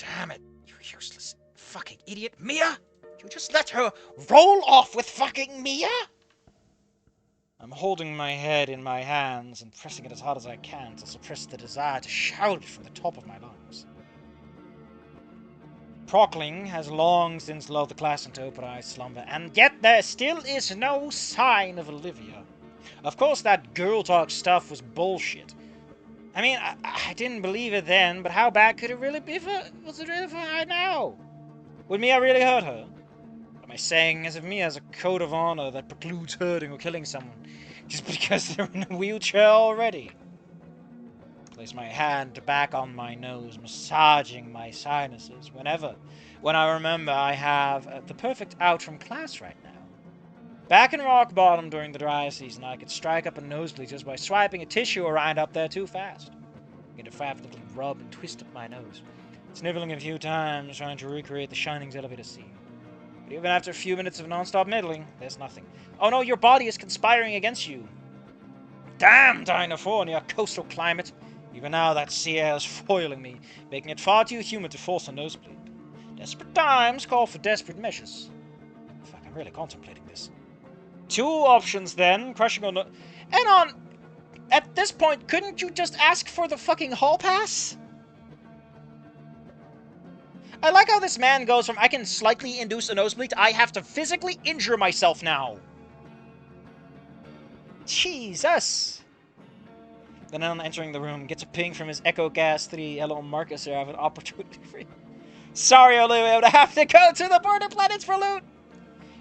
Damn it, you useless fucking idiot. Mia? You just let her roll off with fucking Mia? I'm holding my head in my hands and pressing it as hard as I can to suppress the desire to shout it from the top of my lungs. Prockling has long since lulled the class into open-eyed slumber, and yet there still is no sign of Olivia. Of course that girl talk stuff was bullshit. I mean, I didn't believe it then, but how bad could it really be for her now? Would Mia really hurt her? What am I saying? As if Mia has a code of honor that precludes hurting or killing someone just because they're in a wheelchair already. Place my hand back on my nose, massaging my sinuses when I remember I have the perfect out from class right now. Back in rock bottom during the dry season, I could strike up a nosebleed just by swiping a tissue around up there too fast. I get a frantically rub and twist up my nose, sniveling a few times, trying to recreate the Shining's elevator scene. But even after a few minutes of non-stop middling, there's nothing. Oh no, your body is conspiring against you. Damn California, coastal climate. Even now that sea air is foiling me, making it far too humid to force a nosebleed. Desperate times call for desperate measures. Fuck, I'm really contemplating this. Two options then, crushing on... And at this point, couldn't you just ask for the fucking hall pass? I like how this man goes from I can slightly induce a nosebleed to I have to physically injure myself now. Jesus! Then on entering the room, gets a ping from his Echo Gas 3. Hello, Marcus, here I have an opportunity for you. Sorry, Olivia, I have to go to the border planets for loot!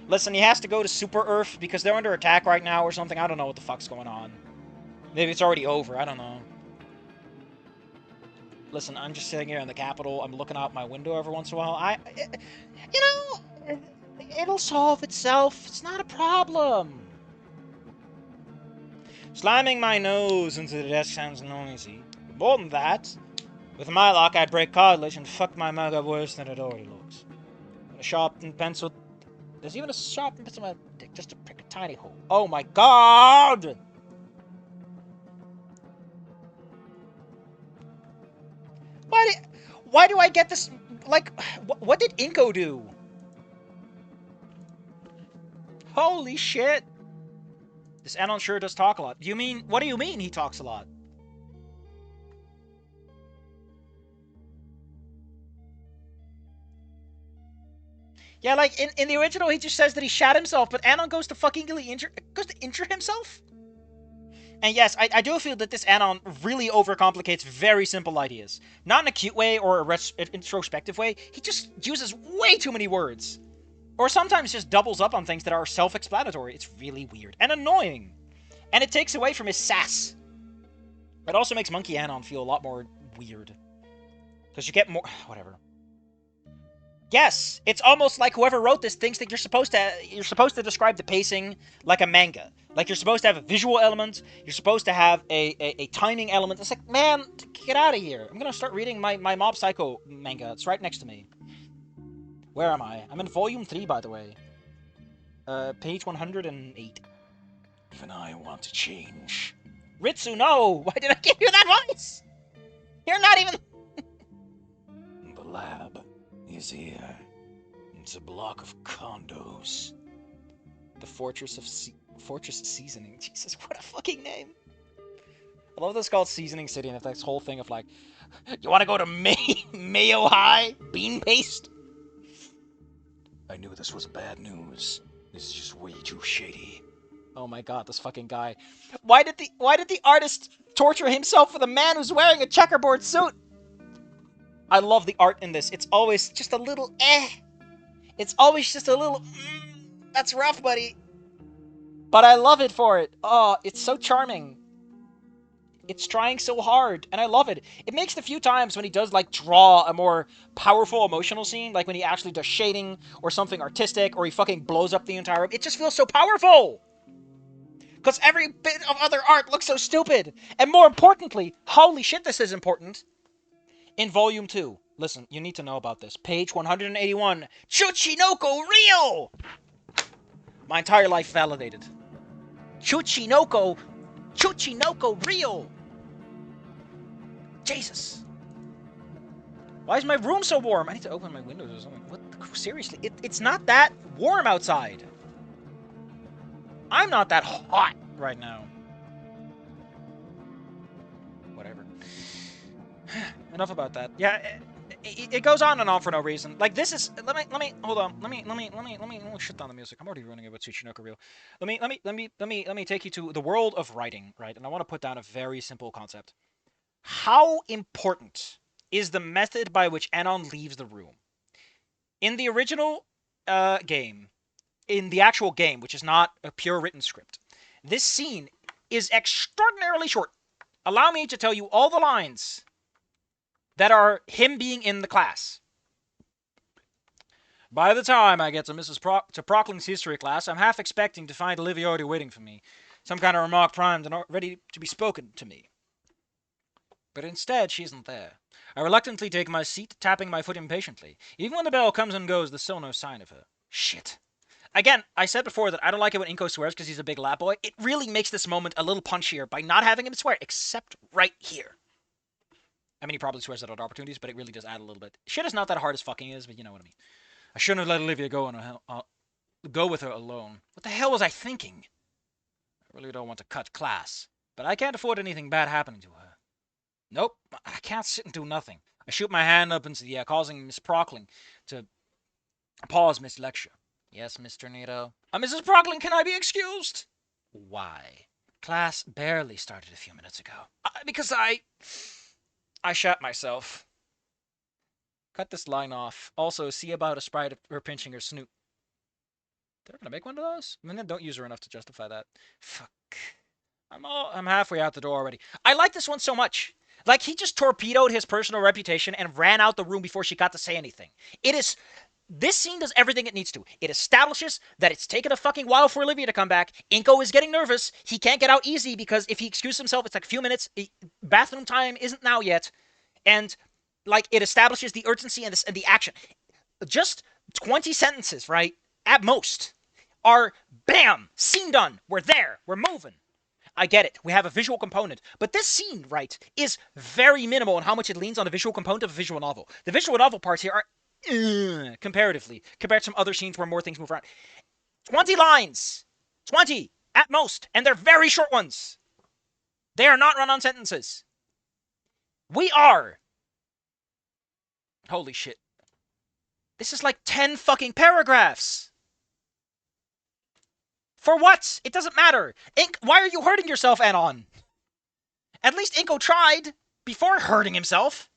Listen, he has to go to Super Earth because they're under attack right now or something. I don't know what the fuck's going on. Maybe it's already over, I don't know. Listen, I'm just sitting here in the Capitol. I'm looking out my window every once in a while. You know, it'll solve itself. It's not a problem. Slamming my nose into the desk sounds noisy. But more than that, with my luck, I'd break cartilage and fuck my mug up worse than it already looks. A sharpened pencil... There's even a sharpened pencil in my dick just to prick a tiny hole. Oh my god! Why do I get this... Like, what did Inko do? Holy shit! This Anon sure does talk a lot. Do you mean... What do you mean he talks a lot? Yeah, like, in the original, he just says that he shot himself, but Anon goes to fucking injure himself? And yes, I do feel that this Anon really overcomplicates very simple ideas. Not in a cute way or a introspective way. He just uses way too many words. Or sometimes just doubles up on things that are self-explanatory. It's really weird and annoying. And it takes away from his sass. It also makes Monkey Anon feel a lot more weird. Because you get more... Whatever. Yes, it's almost like whoever wrote this thinks that you're supposed to describe the pacing like a manga. Like you're supposed to have a visual element, you're supposed to have a timing element. It's like, man, get out of here. I'm gonna start reading my Mob Psycho manga. It's right next to me. Where am I? I'm in volume 3, by the way. Page 108. Even I want to change. Ritsu, no! Why did I give you that voice? You're not even... The lab is here. It's a block of condos. The Fortress Seasoning. Jesus, what a fucking name. I love that it's called Seasoning City, and it's this whole thing of like, you want to go to Mayo High? Bean paste? I knew this was bad news. This is just way too shady. Oh my god, this fucking guy. Why did the artist torture himself with a man who's wearing a checkerboard suit? I love the art in this. It's always just a little It's always just a little that's rough, buddy. But I love it for it. Oh, it's so charming. It's trying so hard, and I love it. It makes the few times when he does, like, draw a more powerful emotional scene, like when he actually does shading, or something artistic, or he fucking blows up the entire room, it just feels so powerful! Because every bit of other art looks so stupid! And more importantly, holy shit, this is important! In Volume 2, listen, you need to know about this. Page 181, Chuchinoko Real! My entire life validated. Chuchinoko Real! Jesus. Why is my room so warm? I need to open my windows or something. What? Seriously? It's not that warm outside. I'm not that hot right now. Whatever. Enough about that. Yeah, it goes on and on for no reason. Like this is. Let me hold on. Let me shut down the music. I'm already running it with Tsuchinoko Reel. Let me take you to the world of writing, right? And I want to put down a very simple concept. How important is the method by which Anon leaves the room? In the original game, in the actual game, which is not a pure written script, this scene is extraordinarily short. Allow me to tell you all the lines that are him being in the class. By the time I get to Prockling's history class, I'm half expecting to find Olivia already waiting for me. Some kind of remark primed and ready to be spoken to me. But instead, she isn't there. I reluctantly take my seat, tapping my foot impatiently. Even when the bell comes and goes, there's still no sign of her. Shit. Again, I said before that I don't like it when Inko swears because he's a big lap boy. It really makes this moment a little punchier by not having him swear, except right here. I mean, he probably swears at other opportunities, but it really does add a little bit. Shit is not that hard as fucking is, but you know what I mean. I shouldn't have let Olivia go with her alone. What the hell was I thinking? I really don't want to cut class, but I can't afford anything bad happening to her. Nope, I can't sit and do nothing. I shoot my hand up into the air, causing Miss Prockling to pause mid-lecture. Yes, Mr. Nito. Mrs. Prockling, can I be excused? Why? Class barely started a few minutes ago. Because I shat myself. Cut this line off. Also, see about a sprite of her pinching her snoot. They're gonna make one of those? I mean, don't use her enough to justify that. Fuck. I'm halfway out the door already. I like this one so much. Like, he just torpedoed his personal reputation and ran out the room before she got to say anything. This scene does everything it needs to. It establishes that it's taken a fucking while for Olivia to come back. Inko is getting nervous. He can't get out easy because if he excuses himself, it's like a few minutes. Bathroom time isn't now yet. And, like, it establishes the urgency and the action. Just 20 sentences, right? At most. Are, bam, scene done. We're there. We're moving. I get it. We have a visual component. But this scene, right, is very minimal in how much it leans on the visual component of a visual novel. The visual novel parts here are comparatively, compared to some other scenes where more things move around. 20 lines. 20 at most. And they're very short ones. They are not run-on sentences. We are. Holy shit. This is like 10 fucking paragraphs. For what? It doesn't matter. Why are you hurting yourself, Anon? At least Inko tried before hurting himself.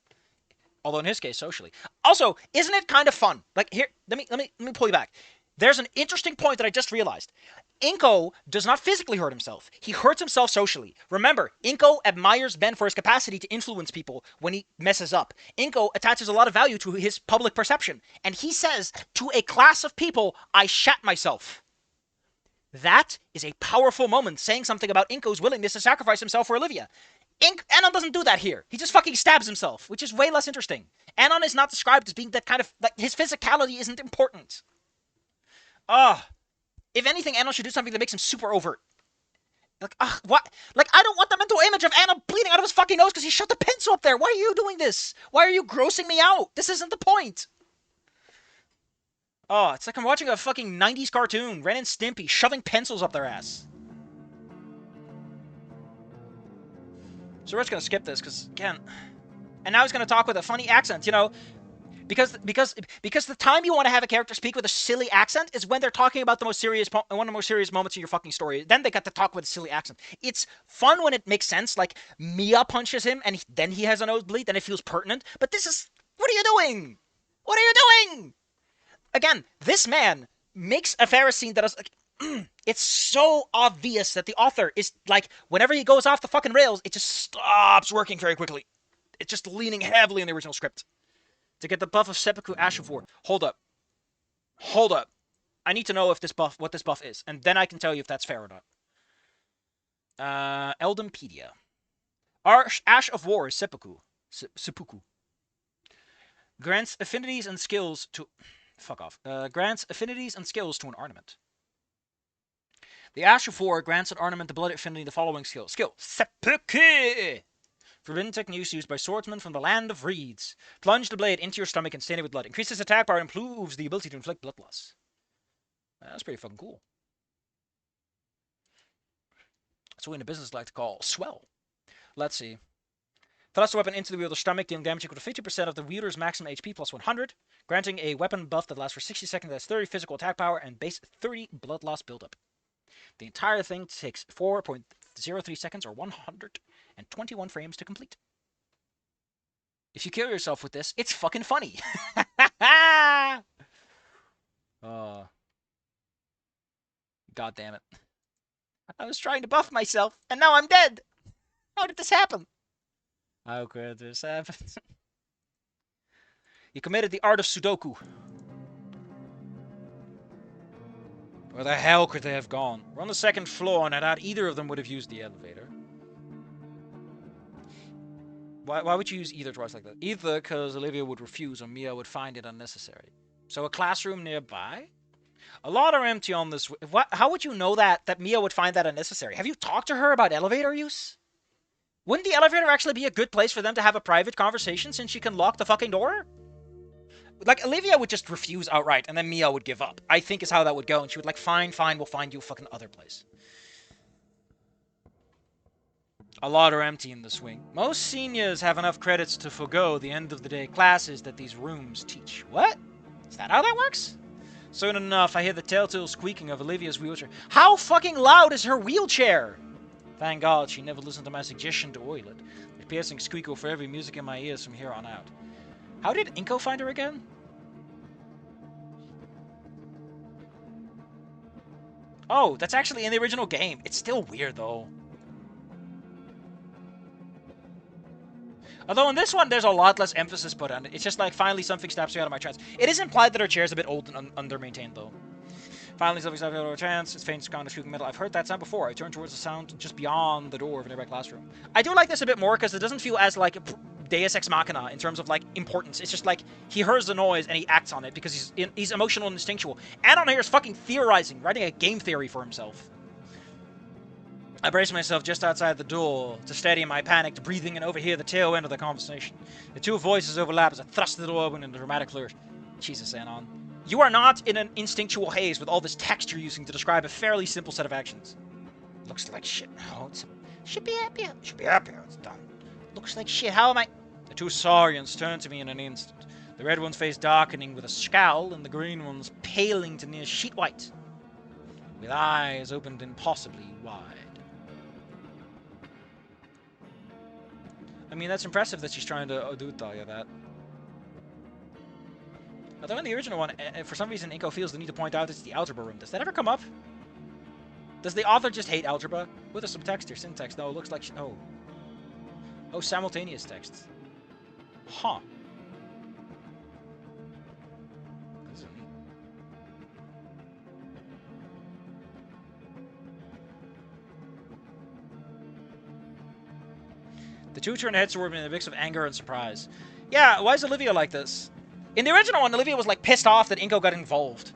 Although in his case, socially. Also, isn't it kind of fun? Like, here, let me pull you back. There's an interesting point that I just realized. Inko does not physically hurt himself. He hurts himself socially. Remember, Inko admires Ben for his capacity to influence people when he messes up. Inko attaches a lot of value to his public perception. And he says to a class of people, I shat myself. That is a powerful moment saying something about Inko's willingness to sacrifice himself for Olivia. Anon doesn't do that here. He just fucking stabs himself, which is way less interesting. Anon is not described as being that kind of... like, his physicality isn't important. If anything, Anon should do something that makes him super overt. Like, what? Like, I don't want the mental image of Anon bleeding out of his fucking nose because he shot the pencil up there. Why are you doing this? Why are you grossing me out? This isn't the point. It's like I'm watching a fucking 90s cartoon. Ren and Stimpy shoving pencils up their ass. So we're just gonna skip this, because, again... And now he's gonna talk with a funny accent, you know? Because the time you want to have a character speak with a silly accent is when they're talking about one of the most serious moments in your fucking story. Then they got to talk with a silly accent. It's fun when it makes sense, like, Mia punches him, and then he has a nosebleed, then it feels pertinent. But this is... What are you doing? What are you doing? Again, this man makes a Ferris scene that is like, it's so obvious that the author is like, whenever he goes off the fucking rails, it just stops working very quickly. It's just leaning heavily on the original script. To get the buff of Seppuku Ash of War. Hold up. I need to know if what this buff is, and then I can tell you if that's fair or not. Eldempedia. Ash of War is Seppuku. Seppuku. Grants affinities and skills to... Fuck off. Grants affinities and skills to an ornament. The Ash of War grants an ornament the blood affinity the following skill. Skill. Seppuku! Forbidden techniques used by swordsmen from the land of reeds. Plunge the blade into your stomach and stain it with blood. Increases attack power and improves the ability to inflict blood loss. That's pretty fucking cool. That's what in the business like to call swell. Let's see. Thrust a weapon into the wielder's stomach, dealing damage equal to 50% of the wielder's maximum HP plus 100, granting a weapon buff that lasts for 60 seconds that has 30 physical attack power and base 30 blood loss buildup. The entire thing takes 4.03 seconds or 121 frames to complete. If you kill yourself with this, it's fucking funny. God damn it. I was trying to buff myself, and now I'm dead. How did this happen? How could this happen? He committed the art of Sudoku. Where the hell could they have gone? We're on the second floor, and I doubt either of them would have used the elevator. Why would you use either twice like that? Either because Olivia would refuse or Mia would find it unnecessary. So a classroom nearby? A lot are empty on this... How would you know that Mia would find that unnecessary? Have you talked to her about elevator use? Wouldn't the elevator actually be a good place for them to have a private conversation since she can lock the fucking door? Like, Olivia would just refuse outright, and then Mia would give up. I think is how that would go, and she would like, fine, we'll find you a fucking other place. A lot are empty in this wing. Most seniors have enough credits to forego the end-of-the-day classes that these rooms teach. What? Is that how that works? Soon enough, I hear the telltale squeaking of Olivia's wheelchair. How fucking loud is her wheelchair? Thank God she never listened to my suggestion to oil it. The piercing squeak will forever be music in my ears from here on out. How did Inko find her again? Oh, that's actually in the original game. It's still weird, though. Although in this one, there's a lot less emphasis put on it. It's just like, finally something snaps me out of my trance. It is implied that her chair is a bit old and under-maintained, though. Finally, something snaps me out of my trance. It's faint sound of squeaking metal. I've heard that sound before. I turn towards the sound just beyond the door of a nearby classroom. I do like this a bit more because it doesn't feel as, like, Deus Ex Machina in terms of, like, importance. It's just like, he hears the noise and he acts on it because he's emotional and instinctual. Anon here is fucking theorizing, writing a game theory for himself. I brace myself just outside the door to steady my panicked breathing and overhear the tail end of the conversation. The two voices overlap as I thrust the door open in a dramatic flourish. Jesus, Anon. You are not in an instinctual haze with all this text you're using to describe a fairly simple set of actions. Looks like shit. No, should be happier. Should be happier. It's done. Looks like shit. How am I... The two saurians turned to me in an instant. The red one's face darkening with a scowl, and the green one's paling to near sheet white, with eyes opened impossibly wide. I mean, that's impressive that she's trying to tell you that. Although in the original one, for some reason, Inko feels the need to point out it's the algebra room. Does that ever come up? Does the author just hate algebra? Well, there's some text here. Syntax. No, it looks like... Oh. Oh, simultaneous text. Huh. The two turn heads toward me in a mix of anger and surprise. Yeah, why is Olivia like this? In the original one, Olivia was like pissed off that Inko got involved.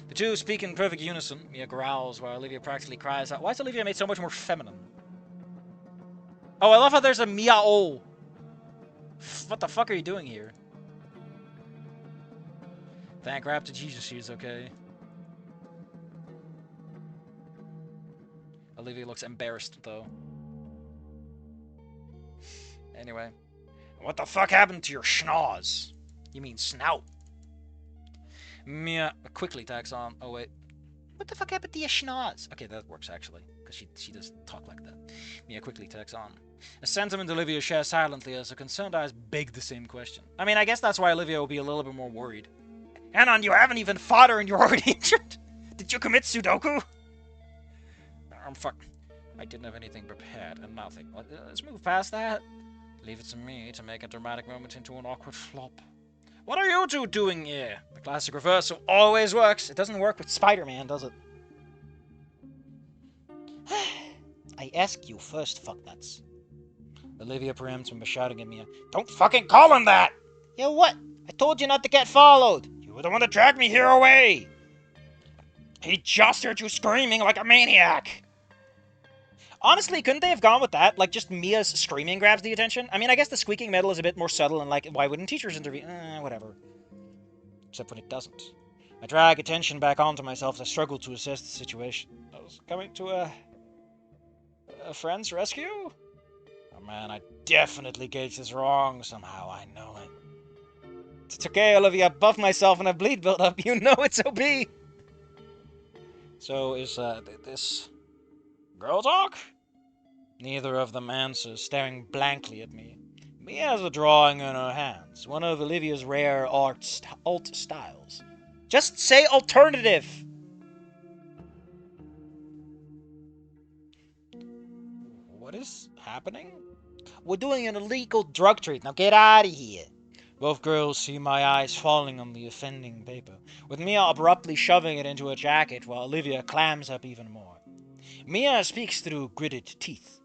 The two speak in perfect unison. Mia growls while Olivia practically cries out. Why is Olivia made so much more feminine? Oh, I love how there's a Mia-o. What the fuck are you doing here? Thank rap to Jesus she's okay. Olivia looks embarrassed, though. Anyway. What the fuck happened to your schnoz? You mean snout? Mia quickly tacks on. Oh, wait. What the fuck happened to your schnoz? Okay, that works, actually. Because she does talk like that. Mia quickly tacks on. A sentiment Olivia shares silently as her concerned eyes beg the same question. I mean, I guess that's why Olivia will be a little bit more worried. Anon, you haven't even fought her and you're already injured? Did you commit Sudoku? Fuck. I didn't have anything prepared and nothing. Let's move past that. Leave it to me to make a dramatic moment into an awkward flop. What are you two doing here? The classic reversal always works. It doesn't work with Spider-Man, does it? I ask you first, fucknuts. Olivia preempts him by shouting at me. Don't fucking call him that! Yeah, what? I told you not to get followed. You were the one that dragged me here away. He just heard you screaming like a maniac. Honestly, couldn't they have gone with that? Like, just Mia's screaming grabs the attention? I mean, I guess the squeaking metal is a bit more subtle, and like, why wouldn't teachers intervene? Whatever. Except when it doesn't. I drag attention back onto myself as I struggle to assess the situation. I was coming to a friend's rescue? Oh man, I definitely gauged this wrong somehow, I know it. It's okay, Olivia, I buff myself and I bleed build up, you know it's OB! So, is, this girl talk? Neither of them answers, staring blankly at me. Mia has a drawing in her hands, one of Olivia's rare alt styles. Just say alternative! What is happening? We're doing an illegal drug trade, now get out of here! Both girls see my eyes falling on the offending paper, with Mia abruptly shoving it into her jacket while Olivia clams up even more. Mia speaks through gritted teeth.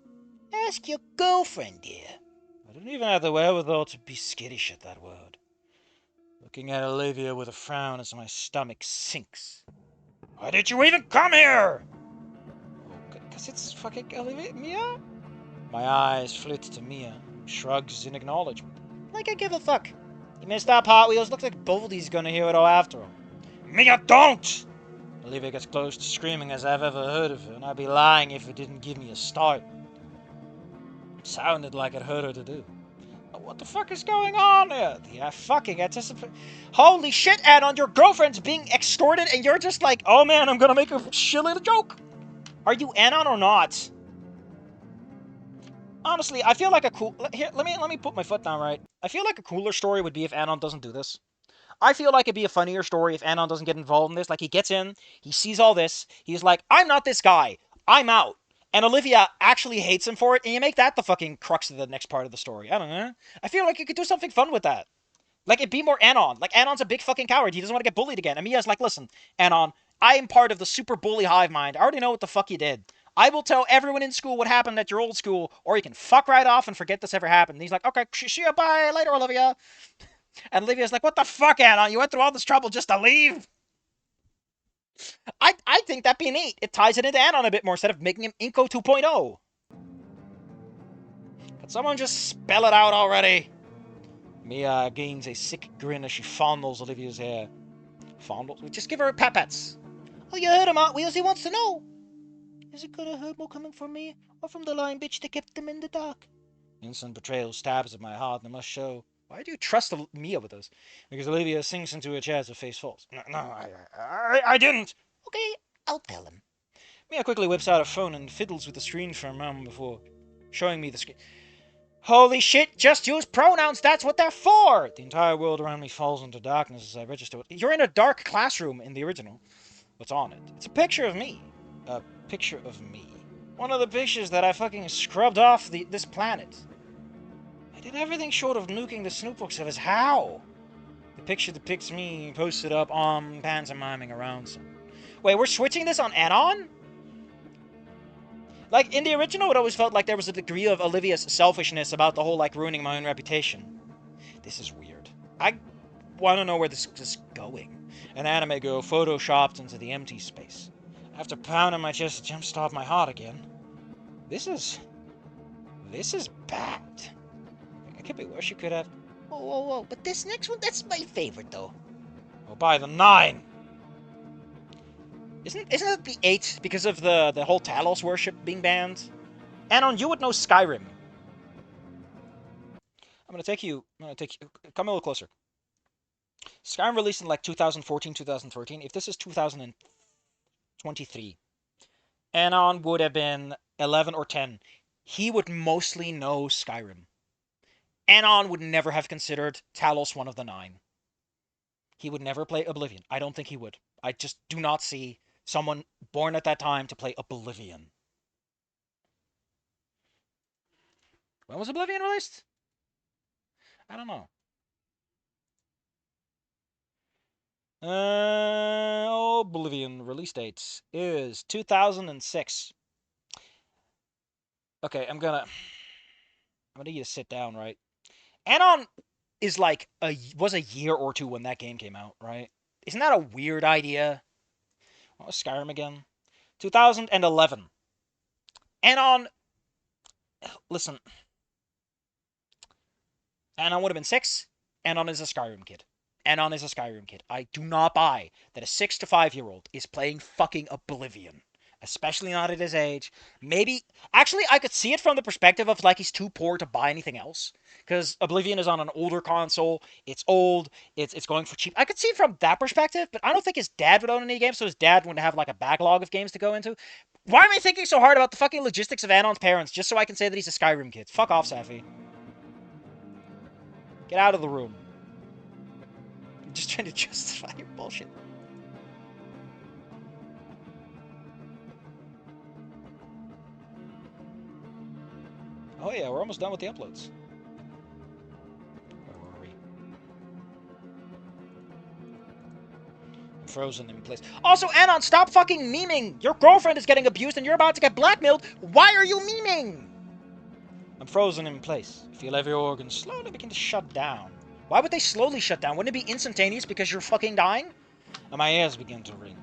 Ask your girlfriend, dear. I don't even have the wherewithal to be skittish at that word. Looking at Olivia with a frown as my stomach sinks. Why did you even come here? Oh, 'cause it's fucking Olivia, Mia? My eyes flit to Mia, who shrugs in acknowledgement. Like I give a fuck. You missed up, Hot Wheels. Looks like Boldy's gonna hear it all after all. Mia, don't! Olivia gets close to screaming as I've ever heard of her, and I'd be lying if it didn't give me a start. It sounded like it hurt her to do. What the fuck is going on here? Yeah, fucking anticipate. Holy shit, Anon, your girlfriend's being extorted and you're just like, oh man, I'm gonna make a shitty joke. Are you Anon or not? Honestly, I feel like a cool... Here, let me put my foot down, right? I feel like a cooler story would be if Anon doesn't do this. I feel like it'd be a funnier story if Anon doesn't get involved in this. Like, he gets in, he sees all this, he's like, I'm not this guy, I'm out. And Olivia actually hates him for it, and you make that the fucking crux of the next part of the story. I don't know. I feel like you could do something fun with that. Like, it'd be more Anon. Like, Anon's a big fucking coward. He doesn't want to get bullied again. And Mia's like, listen, Anon, I am part of the super bully hive mind. I already know what the fuck you did. I will tell everyone in school what happened at your old school, or you can fuck right off and forget this ever happened. And he's like, okay, see ya, bye, later, Olivia. And Olivia's like, what the fuck, Anon? You went through all this trouble just to leave? I think that'd be neat. It ties it into Anon a bit more instead of making him Inko 2.0. Can someone just spell it out already? Mia gains a sick grin as she fondles Olivia's hair. Fondles? Just give her pet-pets. Oh, you heard him, Hot Wheels. He wants to know. Is it gonna hurt more coming from me or from the lying bitch that kept them in the dark? Instant betrayal stabs at my heart and I must show. Why do you trust Mia with this? Because Olivia sinks into her chair as her face falls. No, I didn't. Okay, I'll tell him. Mia quickly whips out her phone and fiddles with the screen for a moment before showing me the screen. Holy shit, just use pronouns, that's what they're for! The entire world around me falls into darkness as I register. You're in a dark classroom in the original. What's on it? It's a picture of me. A picture of me. One of the pictures that I fucking scrubbed off this planet. I did everything short of nuking the Snoot book service. How? The picture depicts me posted up on pantomiming around some. Wait, we're switching this on Anon? Like, in the original, it always felt like there was a degree of Olivia's selfishness about the whole, like, ruining my own reputation. This is weird. I want to know where this is going. An anime girl photoshopped into the empty space. After pounding my chest, it jump-started my heart again. This is bad. It could be worse. You could have... Whoa. But this next one, that's my favorite, though. Oh, by the 9! Isn't it the 8 because of the whole Talos worship being banned? Anon, you would know Skyrim. I'm gonna take you. Come a little closer. Skyrim released in like 2014, 2013. If this is 2023, Anon would have been 11 or 10. He would mostly know Skyrim. Anon would never have considered Talos one of the 9. He would never play Oblivion. I don't think he would. I just do not see someone born at that time to play Oblivion. When was Oblivion released? I don't know. Oblivion release date is 2006. Okay, I'm gonna need you to sit down, right? Anon is like was a year or two when that game came out, right? Isn't that a weird idea? What was Skyrim again? 2011. Anon listen. Anon would have been 6. Anon is a Skyrim kid. Anon is a Skyrim kid. I do not buy that a 6 to 5-year-old is playing fucking Oblivion. Especially not at his age. Maybe... Actually, I could see it from the perspective of, like, he's too poor to buy anything else. Because Oblivion is on an older console. It's old. It's going for cheap. I could see it from that perspective, but I don't think his dad would own any games, so his dad wouldn't have, like, a backlog of games to go into. Why am I thinking so hard about the fucking logistics of Anon's parents just so I can say that he's a Skyrim kid? Fuck off, Safi. Get out of the room. I'm just trying to justify your bullshit. Oh yeah, we're almost done with the uploads. Where were we? I'm frozen in place. Also, Anon, stop fucking memeing! Your girlfriend is getting abused and you're about to get blackmailed! Why are you memeing? I'm frozen in place. Feel every organ slowly begin to shut down. Why would they slowly shut down? Wouldn't it be instantaneous because you're fucking dying? And my ears begin to ring.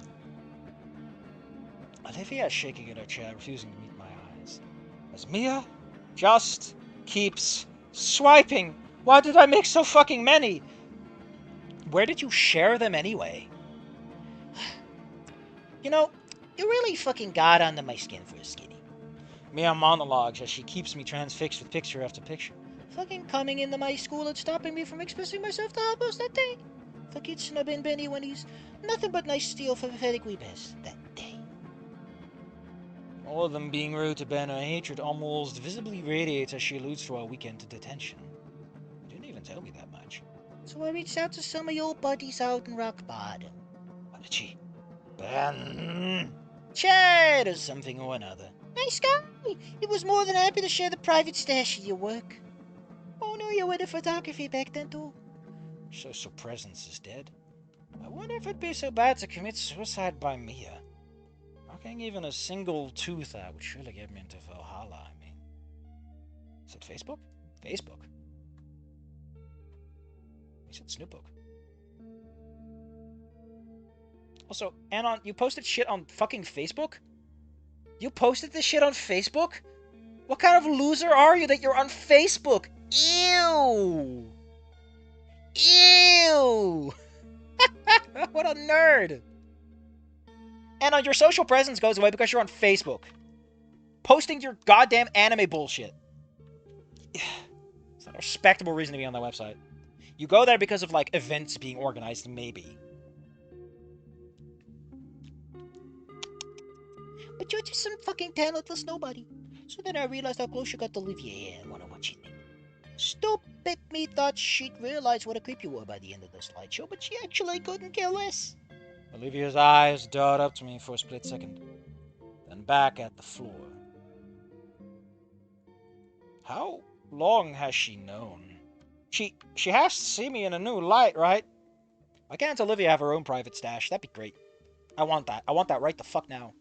Olivia is shaking in her chair, refusing to meet my eyes. As Mia just keeps swiping. Why did I make so fucking many? Where did you share them anyway? You know, you really fucking got under my skin for a skinny. Mia monologues as she keeps me transfixed with picture after picture. Fucking coming into my school and stopping me from expressing myself to Hoppos that day. Fucking snubbing Benny when he's nothing but nice steel for pathetic weepers that day. All of them being rude to Ben, her hatred almost visibly radiates as she alludes to our weekend to detention. You didn't even tell me that much. So I reached out to some of your buddies out in Rock Bottom. What did she? Ben! Chat or something or another. Nice guy! He was more than happy to share the private stash of your work. Oh no, you were the photography back then too. So presence is dead. I wonder if it'd be so bad to commit suicide by Mia. Knocking even a single tooth out would surely get me into Valhalla, I mean. Is it Facebook? Facebook? He said Snootbook. Also, Anon, you posted shit on fucking Facebook? You posted this shit on Facebook? What kind of loser are you that you're on Facebook? Ew! Ew! What a nerd! And your social presence goes away because you're on Facebook. Posting your goddamn anime bullshit. It's not a respectable reason to be on that website. You go there because of, like, events being organized, maybe. But you're just some fucking talentless nobody. So then I realized how close you got to Olivia and wanna watch it. Stupid me thought she'd realize what a creep you were by the end of the slideshow, but she actually couldn't care less. Olivia's eyes darted up to me for a split second, then back at the floor. How long has she known? She has to see me in a new light, right? Why can't Olivia have her own private stash? That'd be great. I want that. I want that right the fuck now.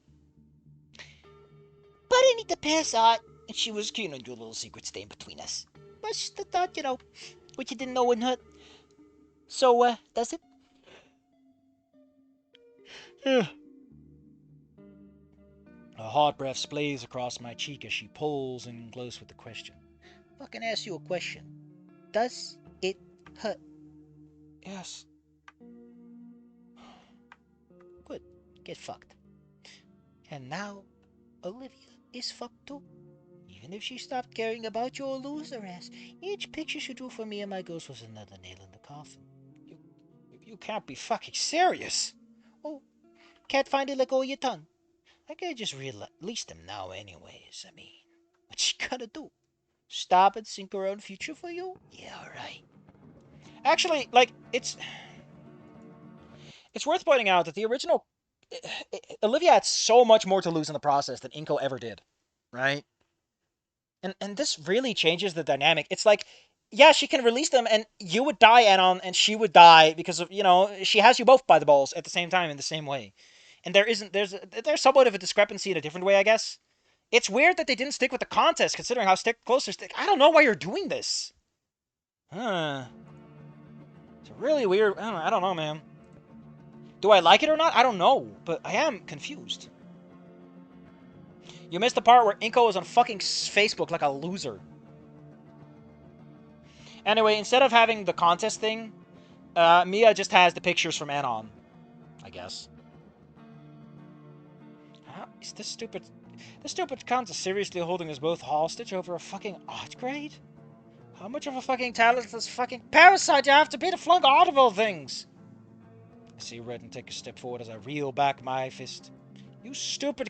But I need to pass out, and she was keen on your little secret staying between us. But just the thought, you know, what you didn't know wouldn't hurt. So, does it? Yeah. A hot breath splays across my cheek as she pulls in close with the question. Fucking ask you a question. Does it hurt? Yes. Good. Get fucked. And now, Olivia is fucked too. Even if she stopped caring about your loser ass, each picture she drew for me and my ghost was another nail in the coffin. You can't be fucking serious. Oh, can't find it, let go of your tongue. I can't just release them now anyways. I mean, what's she gonna do? Stop and sink her own future for you? Yeah, right. Actually, like, it's worth pointing out that the original... Olivia had so much more to lose in the process than Inko ever did. Right? And this really changes the dynamic. It's like, yeah, she can release them, and you would die, Anon, and she would die because of, you know, she has you both by the balls at the same time in the same way. And there's somewhat of a discrepancy in a different way, I guess. It's weird that they didn't stick with the contest, considering how close they're I don't know why you're doing this. Huh. It's really weird. I don't know, man. Do I like it or not? I don't know, but I am confused. You missed the part where Inko is on fucking Facebook like a loser. Anyway, instead of having the contest thing, Mia just has the pictures from Anon, I guess. Is this stupid cunt is seriously holding us both hostage over a fucking art grade? How much of a fucking talentless fucking parasite do you have to be to flunk audible things? I see red and take a step forward as I reel back my fist. You stupid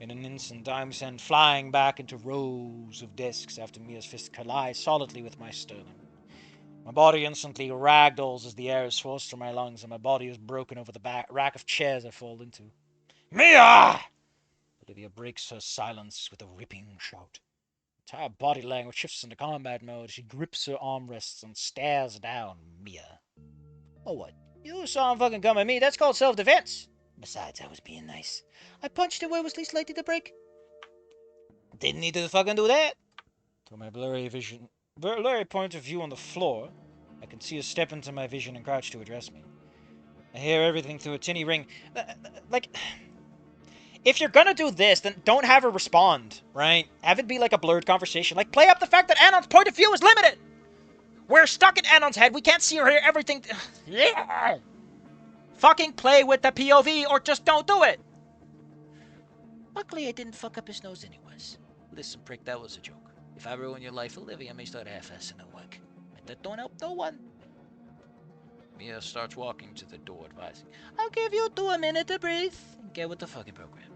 In an instant, I'm sent flying back into rows of desks after Mia's fist collides solidly with my sternum. My body instantly ragdolls as the air is forced through my lungs, and my body is broken over the rack of chairs I fall into. Mia! Olivia breaks her silence with a ripping shout. Her entire body language shifts into combat mode. She grips her armrests and stares down Mia. Oh, what? You saw him fucking come at me. That's called self-defense. Besides, I was being nice. I punched him where it was least likely to break. Didn't need to fucking do that. Through my blurry point of view on the floor, I can see her step into my vision and crouch to address me. I hear everything through a tinny ring. Like, if you're gonna do this, then don't have her respond, right? Have it be like a blurred conversation. Like, play up the fact that Anon's point of view is limited. We're stuck in Anon's head. We can't see or hear everything. Yeah. Fucking play with the POV or just don't do it. Luckily, I didn't fuck up his nose anyways. Listen, prick, that was a joke. If I ruin your life, Olivia may start half-assing the work. And that don't help no one. Mia starts walking to the door, advising, I'll give you 2 minutes to breathe and get with the fucking program.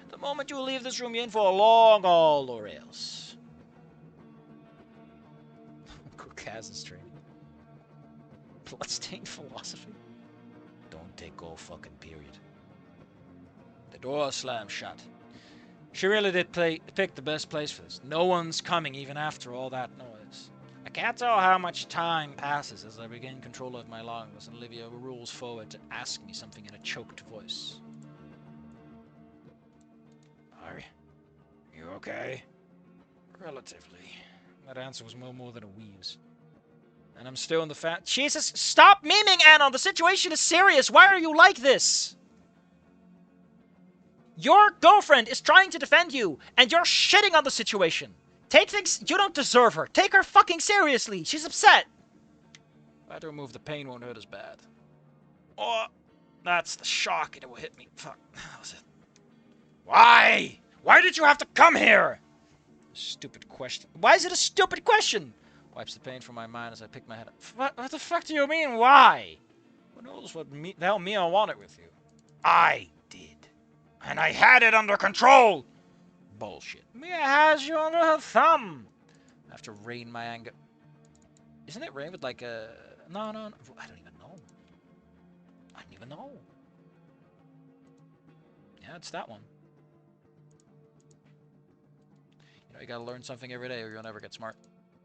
The moment you leave this room, you're in for a long haul or else. Caucasus training. Bloodstained philosophy. Don't take all fucking period. The door slams shut. She really did pick the best place for this. No one's coming even after all that noise. I can't tell how much time passes as I regain control of my lungs and Olivia rolls forward to ask me something in a choked voice. Are you okay? Relatively. That answer was no more than a wheeze. And I'm still in the Jesus, stop memeing, Anon! The situation is serious! Why are you like this? Your girlfriend is trying to defend you, and you're shitting on the situation. Take things... You don't deserve her. Take her fucking seriously. She's upset. If I had to remove the pain, won't hurt as bad. Oh, that's the shock. It will hit me. Fuck. That was it. Why? Why did you have to come here? Stupid question. Why is it a stupid question? Wipes the pain from my mind as I pick my head up. What the fuck do you mean, why? Who knows what the hell Mia wanted with you? I did. And I had it under control! Bullshit. Mia has you under her thumb! I have to rein my anger. Isn't it rain with like a... No. I don't even know. I don't even know. Yeah, it's that one. You know, you gotta learn something every day or you'll never get smart.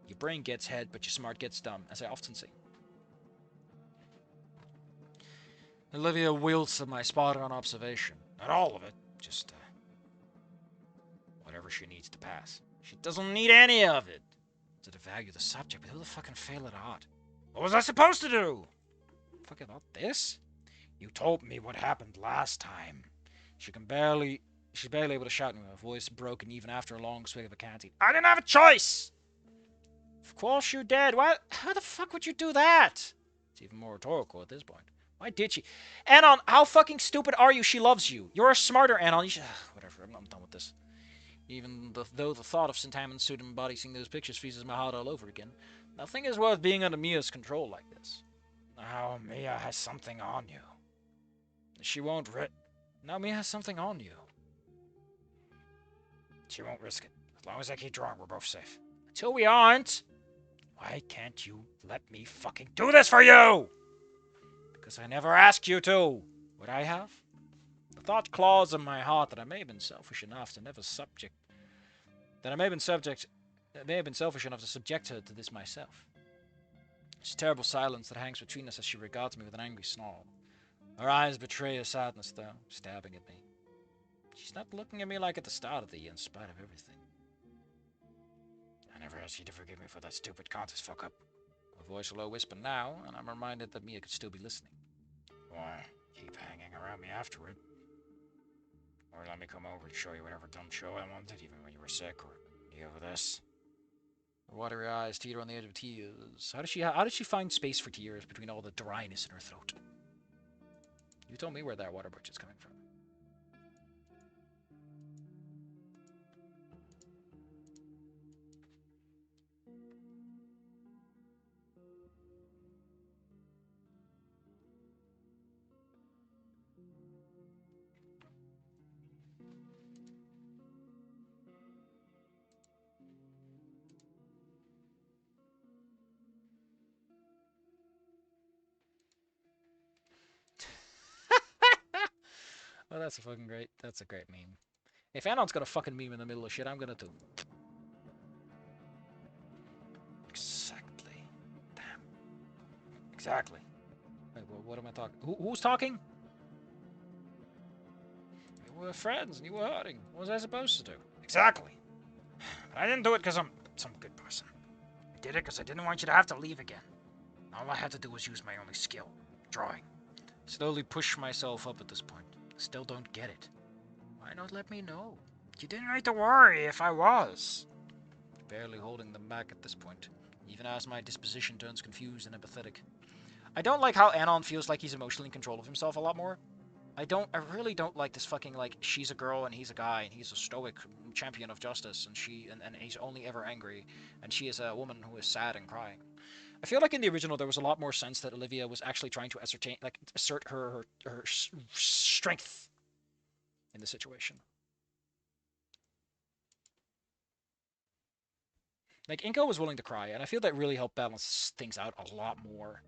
Your brain gets head, but your smart gets dumb, as I often say. Olivia wilts at my spot-on observation. Not all of it, just whatever she needs to pass. She doesn't need any of it to devalue the subject, but who the fucking fail at art? What was I supposed to do? Fuck about this? You told me what happened last time. She's barely able to shout, and her voice broken even after a long swig of a canteen. I didn't have a choice! Of course you did. Why? How the fuck would you do that? It's even more rhetorical at this point. Why did she? Anon, how fucking stupid are you? She loves you. You're a smarter Anon. You should... Whatever, I'm done with this. Even though the thought of Sintaman's suit and embodying those pictures freezes my heart all over again, nothing is worth being under Mia's control like this. Now Mia has something on you. She won't Now Mia has something on you. She won't risk it. As long as I keep drawing, we're both safe. Until we aren't. Why can't you let me fucking do this for you? Because I never asked you to. Would I have? The thought claws in my heart that I may have been selfish enough to selfish enough to subject her to this myself. It's a terrible silence that hangs between us as she regards me with an angry snarl. Her eyes betray a sadness, though, stabbing at me. She's not looking at me like at the start of the year, in spite of everything. I never asked you to forgive me for that stupid contest fuck-up. Her voice a low whisper now, and I'm reminded that Mia could still be listening. Why, keep hanging around me afterward. Or let me come over and show you whatever dumb show I wanted, even when you were sick, or you over this. Her watery eyes teeter on the edge of tears. How did she find space for tears between all the dryness in her throat? You told me where that water bush is coming from. Oh, that's a fucking great. That's a great meme. If Anon's got a fucking meme in the middle of shit, I'm gonna do. Exactly. Damn. Exactly. Wait, what am I talking? Who's talking? You were friends and you were hurting. What was I supposed to do? Exactly. I didn't do it because I'm some good person. I did it because I didn't want you to have to leave again. All I had to do was use my only skill, drawing. Slowly push myself up at this point. Still don't get it. Why not let me know? You didn't need to worry if I was. Barely holding them back at this point, even as my disposition turns confused and empathetic. I don't like how Anon feels like he's emotionally in control of himself a lot more. I really don't like this fucking, like, she's a girl and he's a guy and he's a stoic champion of justice and and he's only ever angry and she is a woman who is sad and crying. I feel like in the original there was a lot more sense that Olivia was actually trying to assert her strength in the situation. Like, Inko was willing to cry, and I feel that really helped balance things out a lot more.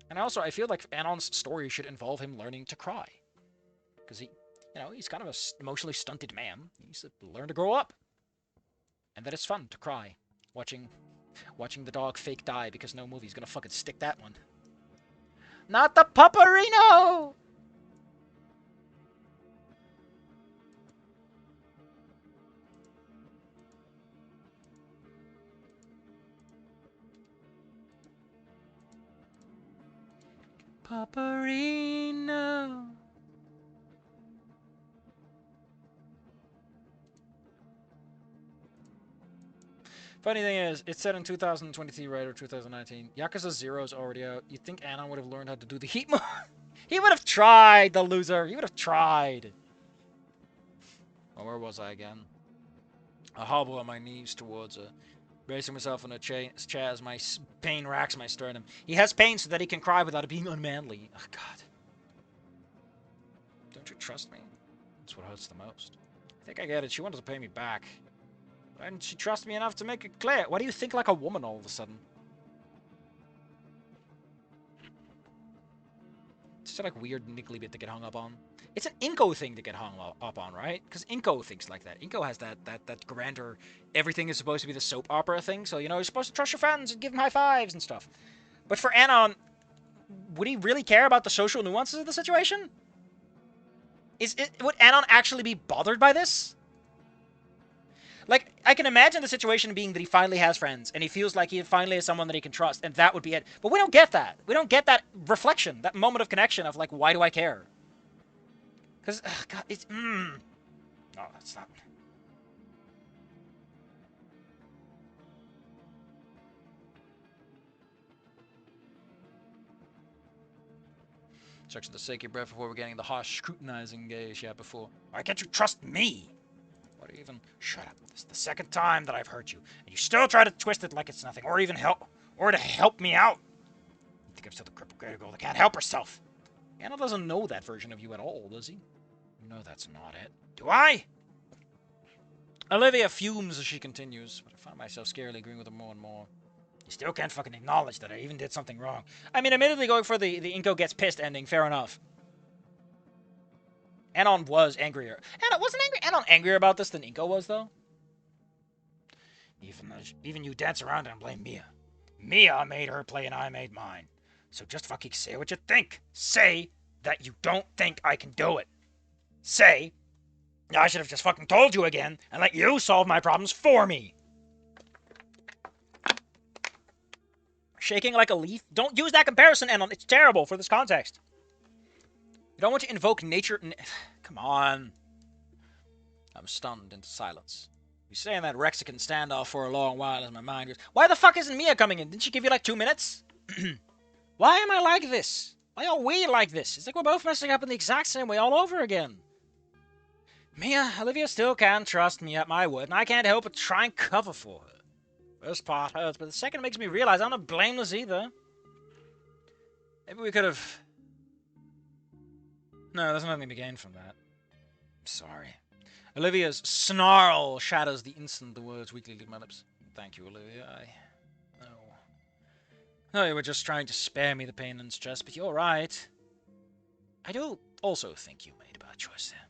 And also, I feel like Anon's story should involve him learning to cry. Because he's kind of an emotionally stunted man. He needs to learn to grow up. And that it's fun to cry. Watching the dog fake die because no movie's gonna fucking stick that one. Not the Paparino! Paparino. Funny thing is, it's set in 2023, right, or 2019. Yakuza 0 is already out. You'd think Anon would have learned how to do the heat move. He would have tried, the loser. He would have tried. Oh, where was I again? I hobble on my knees towards her, bracing myself in a chair as my pain racks my sternum. He has pain so that he can cry without it being unmanly. Oh, God. Don't you trust me? That's what hurts the most. I think I get it. She wanted to pay me back. Why didn't she trust me enough to make it clear? Why do you think like a woman all of a sudden? It's just like weird niggly bit to get hung up on. It's an Inko thing to get hung up on, right? Because Inko thinks like that. Inko has that grander, everything is supposed to be the soap opera thing. So, you're supposed to trust your friends and give them high fives and stuff. But for Anon, would he really care about the social nuances of the situation? Would Anon actually be bothered by this? Like, I can imagine the situation being that he finally has friends, and he feels like he finally has someone that he can trust, and that would be it. But we don't get that. We don't get that reflection, that moment of connection of, like, why do I care? Because, God, it's, No, that's not... Checks the sacred breath before we're getting the harsh, scrutinizing gaze you had before. Why can't you trust me? What even? Shut up. This is the second time that I've hurt you, and you still try to twist it like it's nothing, or even to help me out. You think I'm still the crippled girl that can't help herself? Anna doesn't know that version of you at all, does he? No, that's not it. Do I? Olivia fumes as she continues, but I find myself scarily agreeing with her more and more. You still can't fucking acknowledge that I even did something wrong. I mean, admittedly, going for the Inko gets pissed ending, fair enough. Anon was angrier. Anon angrier about this than Inko was, though? Even you dance around and blame Mia. Mia made her play and I made mine. So just fucking say what you think. Say that you don't think I can do it. Say, I should have just fucking told you again and let you solve my problems for me. Shaking like a leaf? Don't use that comparison, Anon. It's terrible for this context. You don't want to invoke nature... Come on. I'm stunned into silence. You stay in that Rexican standoff for a long while as my mind goes, why the fuck isn't Mia coming in? Didn't she give you like 2 minutes? Why am I like this? Why are we like this? It's like we're both messing up in the exact same way all over again. Mia, Olivia still can't trust me at my word, and I can't help but try and cover for her. First part hurts, but the second makes me realize I'm not blameless either. Maybe we could have... No, there's nothing to gain from that. I'm sorry. Olivia's snarl shatters the instant the words weakly leave my lips. Thank you, Olivia. No, you were just trying to spare me the pain and stress, but you're right. I do also think you made a bad choice there.